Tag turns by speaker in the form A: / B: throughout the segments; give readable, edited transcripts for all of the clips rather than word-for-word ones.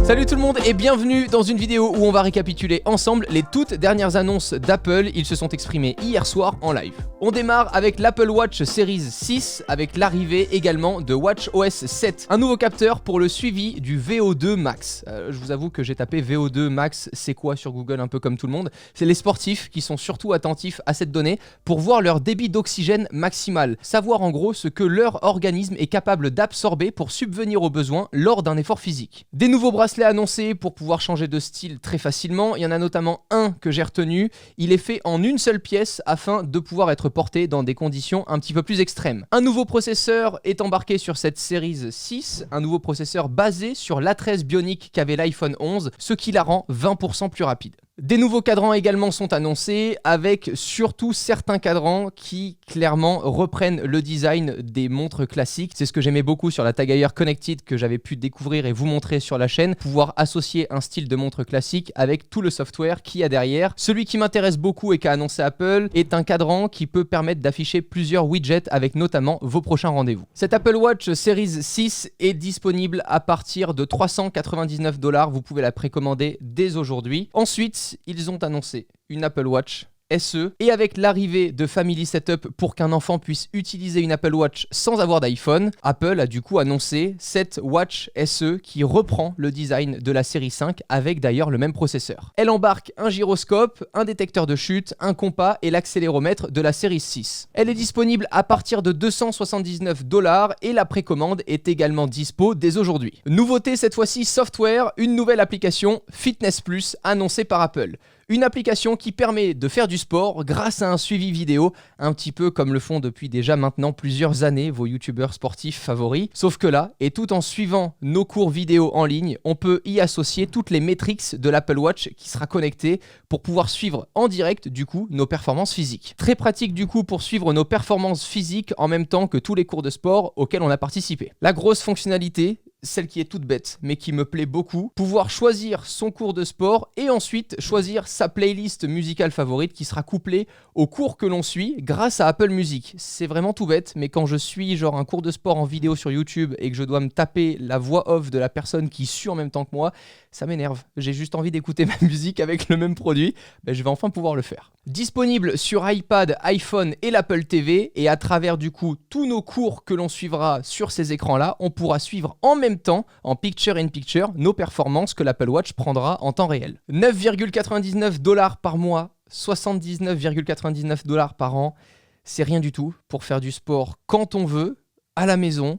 A: Salut tout le monde et bienvenue dans une vidéo où on va récapituler ensemble les toutes dernières annonces d'Apple. Ils se sont exprimés hier soir en live. On démarre avec l'Apple Watch Series 6 avec l'arrivée également de WatchOS 7. Un nouveau capteur pour le suivi du VO2 Max. Je vous avoue que j'ai tapé VO2 Max, c'est quoi sur Google un peu comme tout le monde. C'est les sportifs qui sont surtout attentifs à cette donnée pour voir leur débit d'oxygène maximal. Savoir en gros ce que leur organisme est capable d'absorber pour subvenir aux besoins lors d'un effort physique. Des nouveaux bracelets annoncés pour pouvoir changer de style très facilement. Il y en a notamment un que j'ai retenu. Il est fait en une seule pièce afin de pouvoir être porté dans des conditions un petit peu plus extrêmes. Un nouveau processeur est embarqué sur cette Series 6, un nouveau processeur basé sur l'A13 Bionic qu'avait l'iPhone 11, ce qui la rend 20% plus rapide. Des nouveaux cadrans également sont annoncés, avec surtout certains cadrans qui clairement reprennent le design des montres classiques. C'est ce que j'aimais beaucoup sur la Tag Heuer Connected que j'avais pu découvrir et vous montrer sur la chaîne, pouvoir associer un style de montre classique avec tout le software qu'il y a derrière. Celui qui m'intéresse beaucoup et qu'a annoncé Apple est un cadran qui peut permettre d'afficher plusieurs widgets avec notamment vos prochains rendez-vous. Cette Apple Watch Series 6 est disponible à partir de 399 $. Vous pouvez la précommander dès aujourd'hui. Ensuite, ils ont annoncé une Apple Watch SE et avec l'arrivée de Family Setup pour qu'un enfant puisse utiliser une Apple Watch sans avoir d'iPhone, Apple a du coup annoncé cette Watch SE qui reprend le design de la série 5 avec d'ailleurs le même processeur. Elle embarque un gyroscope, un détecteur de chute, un compas et l'accéléromètre de la série 6. Elle est disponible à partir de 279 $ et la précommande est également dispo dès aujourd'hui. Nouveauté cette fois-ci software, une nouvelle application Fitness Plus annoncée par Apple. Une application qui permet de faire du sport grâce à un suivi vidéo, un petit peu comme le font depuis déjà maintenant plusieurs années vos youtubeurs sportifs favoris. Sauf que là, et tout en suivant nos cours vidéo en ligne, on peut y associer toutes les métriques de l'Apple Watch qui sera connectée pour pouvoir suivre en direct du coup nos performances physiques. Très pratique du coup pour suivre nos performances physiques en même temps que tous les cours de sport auxquels on a participé. La grosse fonctionnalité, celle qui est toute bête, mais qui me plaît beaucoup, pouvoir choisir son cours de sport et ensuite choisir sa playlist musicale favorite qui sera couplée au cours que l'on suit grâce à Apple Music. C'est vraiment tout bête, mais quand je suis genre un cours de sport en vidéo sur YouTube et que je dois me taper la voix off de la personne qui suit en même temps que moi, ça m'énerve. J'ai juste envie d'écouter ma musique avec le même produit. Je vais enfin pouvoir le faire. Disponible sur iPad, iPhone et l'Apple TV, et à travers du coup tous nos cours que l'on suivra sur ces écrans-là, on pourra suivre en même temps, en picture-in-picture, nos performances que l'Apple Watch prendra en temps réel. 9,99 $ par mois, 79,99 $ par an, c'est rien du tout pour faire du sport quand on veut, à la maison.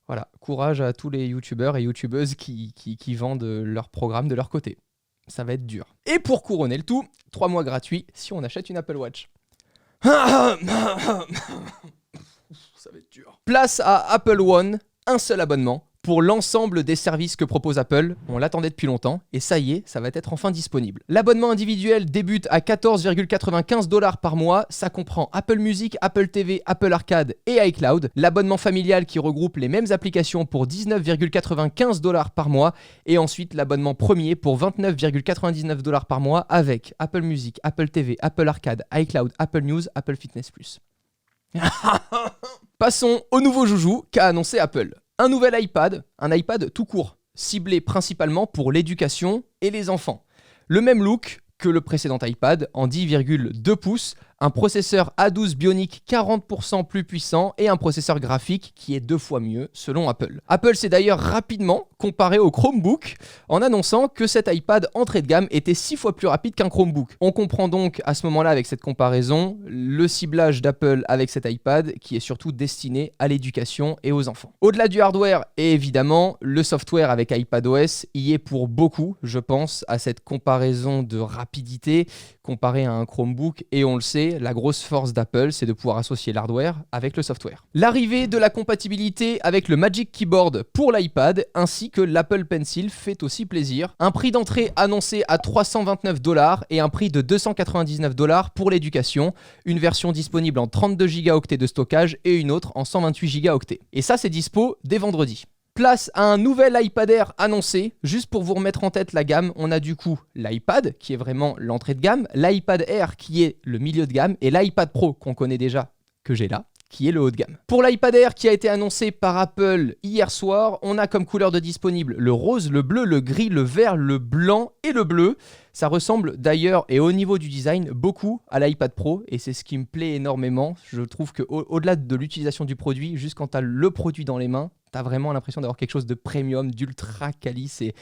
A: Voilà, courage à tous les youtubeurs et youtubeuses qui vendent leurs programmes de leur côté. Ça va être dur. Et pour couronner le tout, 3 mois gratuits si on achète une Apple Watch. Ça va être dur. Place à Apple One, un seul abonnement pour l'ensemble des services que propose Apple. On l'attendait depuis longtemps et ça y est, ça va être enfin disponible. L'abonnement individuel débute à 14,95 $ par mois. Ça comprend Apple Music, Apple TV, Apple Arcade et iCloud. L'abonnement familial qui regroupe les mêmes applications pour 19,95 $ par mois. Et ensuite l'abonnement premier pour 29,99 $ par mois avec Apple Music, Apple TV, Apple Arcade, iCloud, Apple News, Apple Fitness+. Passons au nouveau joujou qu'a annoncé Apple. Un nouvel iPad, un iPad tout court, ciblé principalement pour l'éducation et les enfants. Le même look que le précédent iPad en 10,2 pouces, un processeur A12 Bionic 40% plus puissant et un processeur graphique qui est 2 fois mieux selon Apple. Apple s'est d'ailleurs rapidement comparé au Chromebook en annonçant que cet iPad entrée de gamme était 6 fois plus rapide qu'un Chromebook. On comprend donc à ce moment-là avec cette comparaison le ciblage d'Apple avec cet iPad qui est surtout destiné à l'éducation et aux enfants. Au-delà du hardware et évidemment le software avec iPadOS y est pour beaucoup, je pense, à cette comparaison de rapidité comparé à un Chromebook et on le sait, la grosse force d'Apple, c'est de pouvoir associer l'hardware avec le software. L'arrivée de la compatibilité avec le Magic Keyboard pour l'iPad ainsi que l'Apple Pencil fait aussi plaisir. Un prix d'entrée annoncé à 329 $ et un prix de 299 $ pour l'éducation. Une version disponible en 32 Go de stockage et une autre en 128 Go. Et ça, c'est dispo dès vendredi. Place à un nouvel iPad Air annoncé. Juste pour vous remettre en tête la gamme, on a du coup l'iPad qui est vraiment l'entrée de gamme, l'iPad Air qui est le milieu de gamme et l'iPad Pro qu'on connaît déjà, que j'ai là, qui est le haut de gamme. Pour l'iPad Air qui a été annoncé par Apple hier soir, on a comme couleur de disponible le rose, le bleu, le gris, le vert, le blanc et le bleu. Ça ressemble d'ailleurs, et au niveau du design, beaucoup à l'iPad Pro, et c'est ce qui me plaît énormément. Je trouve qu'au-delà de l'utilisation du produit, juste quand tu as le produit dans les mains, tu as vraiment l'impression d'avoir quelque chose de premium, d'ultra quali, c'est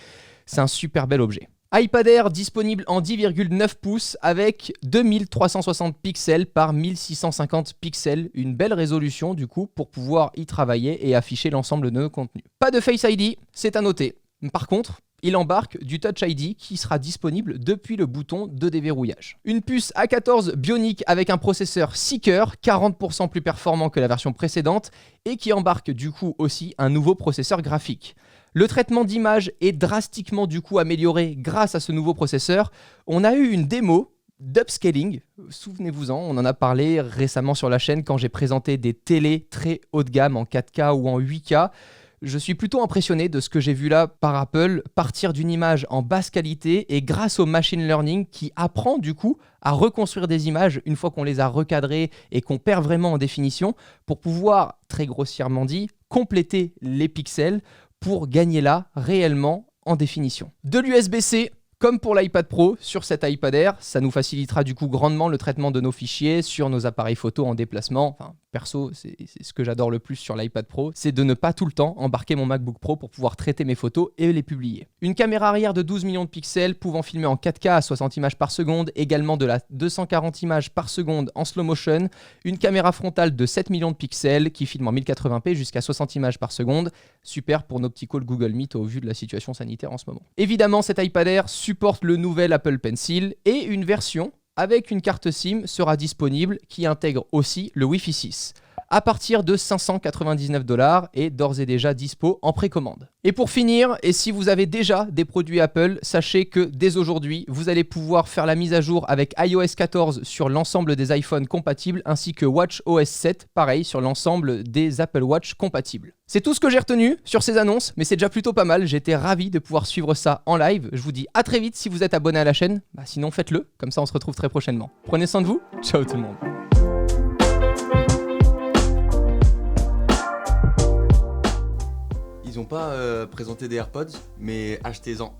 A: un super bel objet. iPad Air disponible en 10,9 pouces avec 2360 pixels par 1650 pixels, une belle résolution du coup pour pouvoir y travailler et afficher l'ensemble de nos contenus. Pas de Face ID, c'est à noter. Par contre, il embarque du Touch ID qui sera disponible depuis le bouton de déverrouillage. Une puce A14 Bionic avec un processeur Seeker, 40% plus performant que la version précédente et qui embarque du coup aussi un nouveau processeur graphique. Le traitement d'image est drastiquement du coup amélioré grâce à ce nouveau processeur. On a eu une démo d'upscaling, souvenez-vous-en, on en a parlé récemment sur la chaîne quand j'ai présenté des télés très haut de gamme en 4K ou en 8K. Je suis plutôt impressionné de ce que j'ai vu là par Apple, partir d'une image en basse qualité et grâce au machine learning qui apprend du coup à reconstruire des images une fois qu'on les a recadrées et qu'on perd vraiment en définition pour pouvoir, très grossièrement dit, compléter les pixels pour gagner là réellement en définition. De l'USB-C, comme pour l'iPad Pro, sur cet iPad Air, ça nous facilitera du coup grandement le traitement de nos fichiers sur nos appareils photo en déplacement. Enfin, perso, c'est ce que j'adore le plus sur l'iPad Pro, c'est de ne pas tout le temps embarquer mon MacBook Pro pour pouvoir traiter mes photos et les publier. Une caméra arrière de 12 millions de pixels pouvant filmer en 4K à 60 images par seconde, également de la 240 images par seconde en slow motion. Une caméra frontale de 7 millions de pixels qui filme en 1080p jusqu'à 60 images par seconde. Super pour nos petits calls Google Meet au vu de la situation sanitaire en ce moment. Évidemment, cet iPad Air supporte le nouvel Apple Pencil et une version avec une carte SIM sera disponible qui intègre aussi le Wi-Fi 6 à partir de 599$ et d'ores et déjà dispo en précommande. Et pour finir, et si vous avez déjà des produits Apple, sachez que dès aujourd'hui, vous allez pouvoir faire la mise à jour avec iOS 14 sur l'ensemble des iPhones compatibles ainsi que watchOS 7, pareil, sur l'ensemble des Apple Watch compatibles. C'est tout ce que j'ai retenu sur ces annonces, mais c'est déjà plutôt pas mal. J'étais ravi de pouvoir suivre ça en live. Je vous dis à très vite si vous êtes abonné à la chaîne. Sinon, faites-le, comme ça on se retrouve très prochainement. Prenez soin de vous, ciao tout le monde.
B: Ils ont pas présenté des AirPods, mais achetez-en.